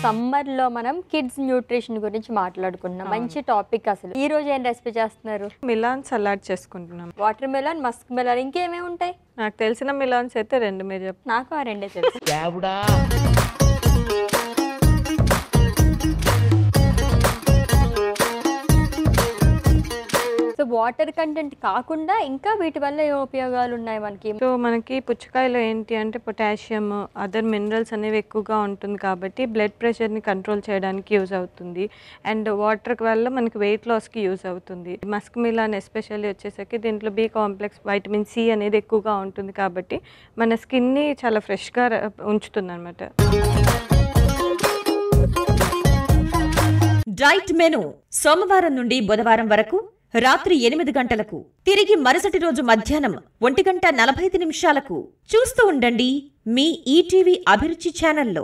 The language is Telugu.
సమ్మర్ లో మనం కిడ్స్ న్యూట్రిషన్ గురించి మాట్లాడుకుంటున్నాం. మంచి టాపిక్. అసలు ఈ రోజు ఏం రెసిపీ చేస్తున్నారు? మిలాన్ సలాడ్ చేసుకుంటున్నాం. వాటర్ మెలాన్, మస్క్ మెలాన్, ఇంకేమేమి ఉంటాయి? నాకు తెలిసిన మిలాన్స్ అయితే రెండు, మీరు చెప్పండి. నాకు ఆ రెండే తెలుసు. సో వాటర్ కంటెంట్ కాకుండా ఇంకా వీటి వల్ల ఏ ఉపయోగాలు ఉన్నాయి మనకి? సో మనకి పుచ్చకాయలో ఏంటి అంటే పొటాషియం, అదర్ మినరల్స్ అనేవి ఎక్కువగా ఉంటుంది కాబట్టి బ్లడ్ ప్రెషర్ని కంట్రోల్ చేయడానికి యూజ్ అవుతుంది. అండ్ వాటర్ వల్ల మనకి వెయిట్ లాస్కి యూజ్ అవుతుంది. మస్క్ మిలాన్ ఎస్పెషల్లీ వచ్చేసరికి దీంట్లో బి కాంప్లెక్స్, వైటమిన్ సి అనేది ఎక్కువగా ఉంటుంది కాబట్టి మన స్కిన్ని చాలా ఫ్రెష్గా ఉంచుతుంది అనమాట. డైట్ మెను సోమవారం నుండి బుధవారం వరకు రాత్రి 8 గంటలకు, తిరిగి మరుసటి రోజు మధ్యాహ్నం 1:45 చూస్తూ ఉండండి మీ ఈటీవీ అభిరుచి ఛానల్లో.